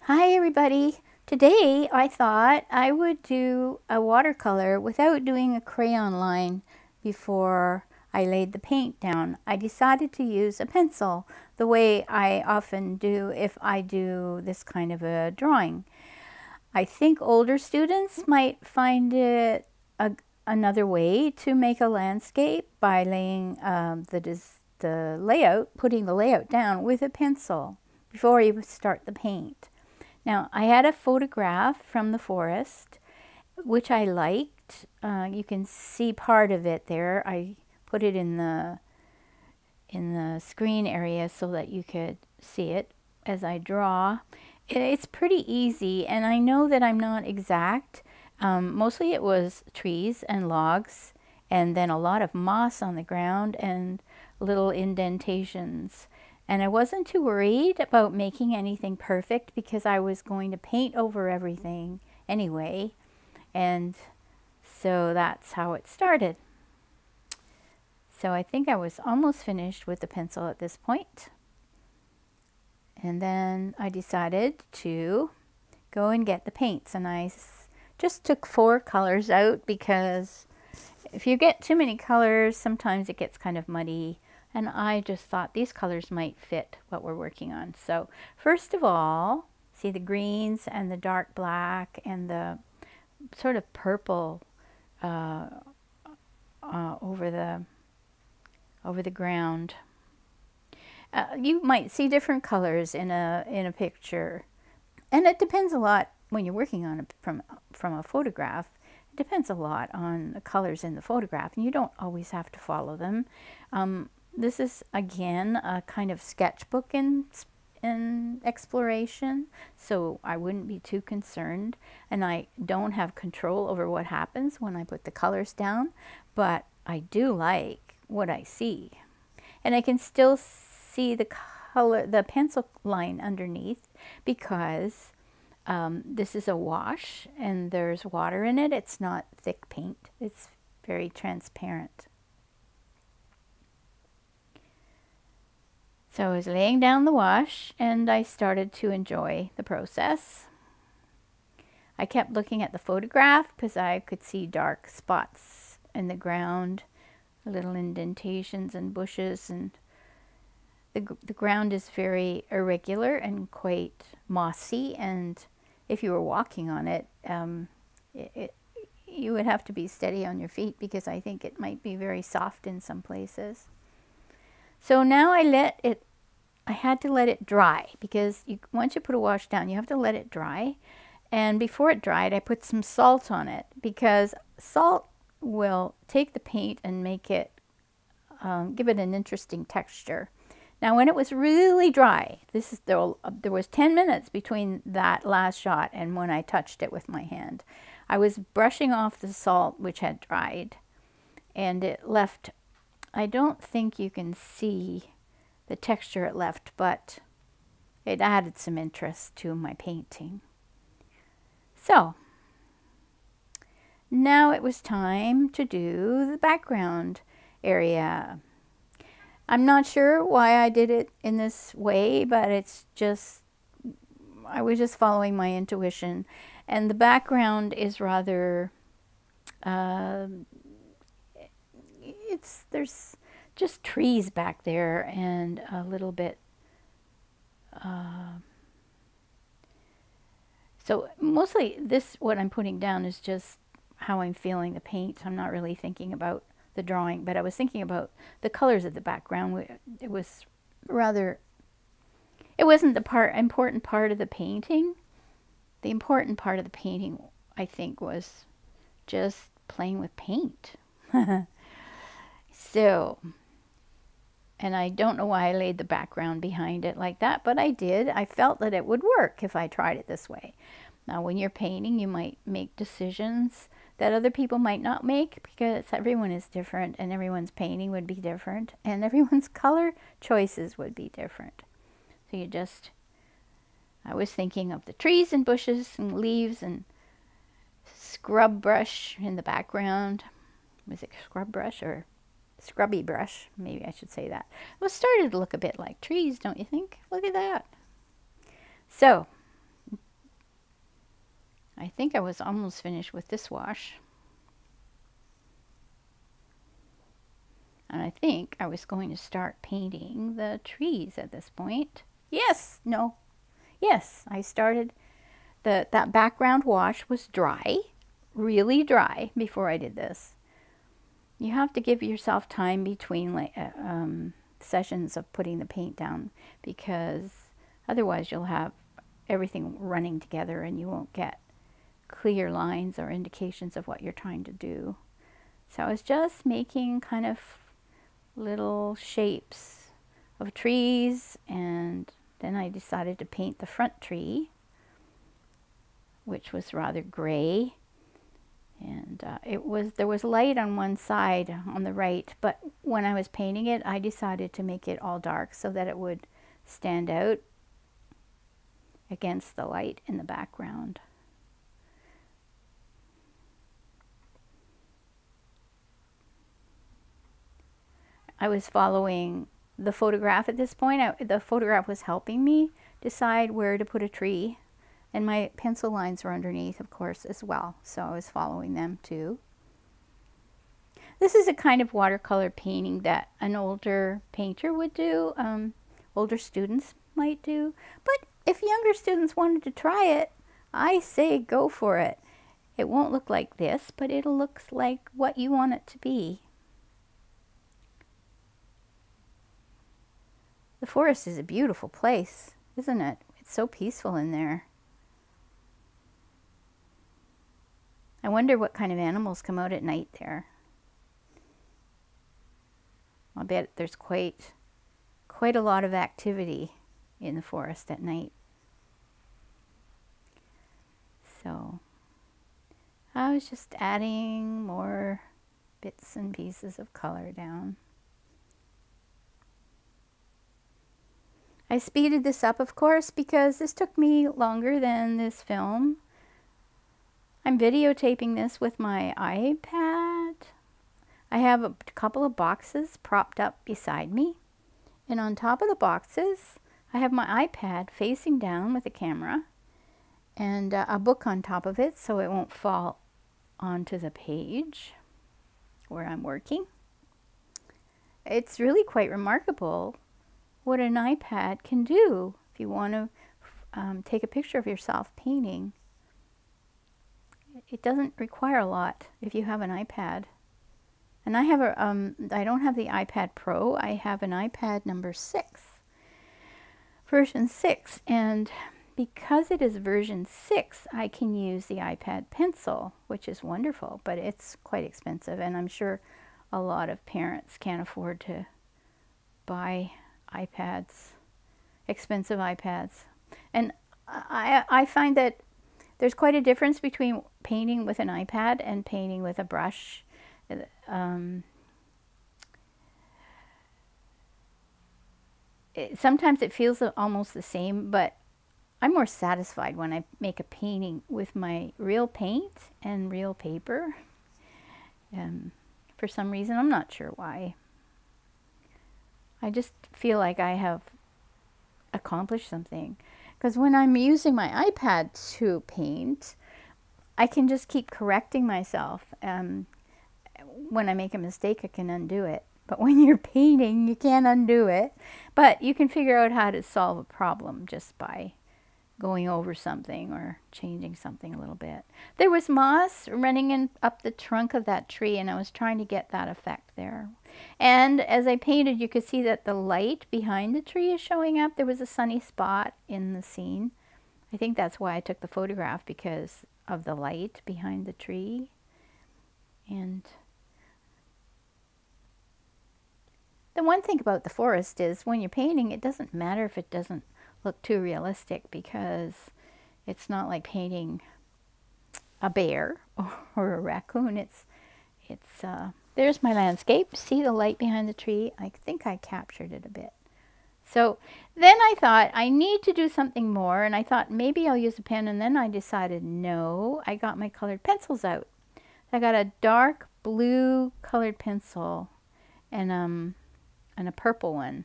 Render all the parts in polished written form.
Hi everybody! Today I thought I would do a watercolor without doing a crayon line before I laid the paint down. I decided to use a pencil the way I often do if I do this kind of a drawing. I think older students might find it another way to make a landscape by laying the layout, putting the layout down with a pencil before you start the paint. Now, I had a photograph from the forest, which I liked. You can see part of it there. I put it in the screen area so that you could see it as I draw. It's pretty easy, and I know that I'm not exact. Mostly it was trees and logs, and then a lot of moss on the ground and little indentations. And I wasn't too worried about making anything perfect because I was going to paint over everything anyway. And so that's how it started. So I think I was almost finished with the pencil at this point. And then I decided to go and get the paints. And I just took 4 colors out because if you get too many colors, sometimes it gets kind of muddy. And I just thought these colors might fit what we're working on. So first of all, see the greens and the dark black and the sort of purple over the ground. You might see different colors in a picture, and it depends a lot when you're working on it from a photograph. It depends a lot on the colors in the photograph, and you don't always have to follow them. This is, again, a kind of sketchbook in exploration, so I wouldn't be too concerned. And I don't have control over what happens when I put the colors down, but I do like what I see. And I can still see the color, the pencil line underneath, because this is a wash and there's water in it. It's not thick paint. It's very transparent. So I was laying down the wash and I started to enjoy the process. I kept looking at the photograph because I could see dark spots in the ground, little indentations and bushes, and the ground is very irregular and quite mossy, and if you were walking on it, you would have to be steady on your feet because I think it might be very soft in some places. So now I had to let it dry because once you put a wash down, you have to let it dry. And before it dried, I put some salt on it because salt will take the paint and make it, give it an interesting texture. Now, when it was really dry, there was 10 minutes between that last shot and when I touched it with my hand. I was brushing off the salt, which had dried, and it left, I don't think you can see the texture it left, but it added some interest to my painting. So now it was time to do the background area. I'm not sure why I did it in this way, but it's just, I was just following my intuition. And the background is rather, there's just trees back there and a little bit, so mostly what I'm putting down is just how I'm feeling the paint. I'm not really thinking about the drawing, but I was thinking about the colors of the background. It was rather, it wasn't the important part of the painting. The important part of the painting, I think, was just playing with paint. So, and I don't know why I laid the background behind it like that, but I did. I felt that it would work if I tried it this way. Now, when you're painting, you might make decisions that other people might not make because everyone is different and everyone's painting would be different and everyone's color choices would be different. So I was thinking of the trees and bushes and leaves and scrub brush in the background. Was it scrub brush or scrubby brush? Maybe I should say that. It was starting to look a bit like trees, don't you think? Look at that. So I think I was almost finished with this wash. And I think I was going to start painting the trees at this point. Yes, no, yes, I started. That background wash was dry, really dry before I did this. You have to give yourself time between sessions of putting the paint down, because otherwise you'll have everything running together and you won't get clear lines or indications of what you're trying to do. So I was just making kind of little shapes of trees, and then I decided to paint the front tree, which was rather gray, and there was light on one side on the right, but when I was painting it I decided to make it all dark so that it would stand out against the light in the background. I was following the photograph at this point. The photograph was helping me decide where to put a tree. And my pencil lines were underneath, of course, as well. So I was following them too. This is a kind of watercolor painting that an older painter would do. Older students might do. But if younger students wanted to try it, I say go for it. It won't look like this, but it'll look like what you want it to be. The forest is a beautiful place, isn't it? It's so peaceful in there. I wonder what kind of animals come out at night there. I'll bet there's quite a lot of activity in the forest at night. So I was just adding more bits and pieces of color down. I speeded this up, of course, because this took me longer than this film. I'm videotaping this with my iPad. I have a couple of boxes propped up beside me. And on top of the boxes, I have my iPad facing down with a camera and a book on top of it so it won't fall onto the page where I'm working. It's really quite remarkable what an iPad can do if you want to take a picture of yourself painting. It doesn't require a lot if you have an iPad. And I have I don't have the iPad Pro. I have an iPad number 6, version 6. And because it is version 6, I can use the iPad Pencil, which is wonderful, but it's quite expensive. And I'm sure a lot of parents can't afford to buy iPads, expensive iPads. And I find that there's quite a difference between painting with an iPad and painting with a brush. Sometimes it feels almost the same, but I'm more satisfied when I make a painting with my real paint and real paper. For some reason, I'm not sure why. I just feel like I have accomplished something. Because when I'm using my iPad to paint, I can just keep correcting myself. When I make a mistake, I can undo it. But when you're painting, you can't undo it. But you can figure out how to solve a problem just by going over something or changing something a little bit. There was moss running up the trunk of that tree, and I was trying to get that effect there. And as I painted, you could see that the light behind the tree is showing up. There was a sunny spot in the scene. I think that's why I took the photograph, because of the light behind the tree. And the one thing about the forest is when you're painting, it doesn't matter if it doesn't look too realistic, because it's not like painting a bear or a raccoon. There's my landscape. See the light behind the tree? I think I captured it a bit. So then I thought I need to do something more, and I thought maybe I'll use a pen, and then I decided no. I got my colored pencils out. I got a dark blue colored pencil and a purple one,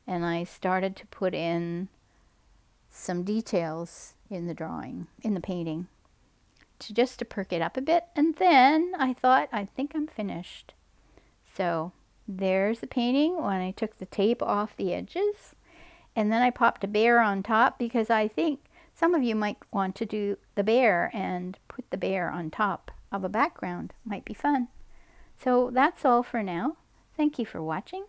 and I started to put in some details in the drawing, in the painting. just to perk it up a bit. And then I thought, I think I'm finished. So there's the painting when I took the tape off the edges. And then I popped a bear on top because I think some of you might want to do the bear and put the bear on top of a background. Might be fun. So that's all for now. Thank you for watching.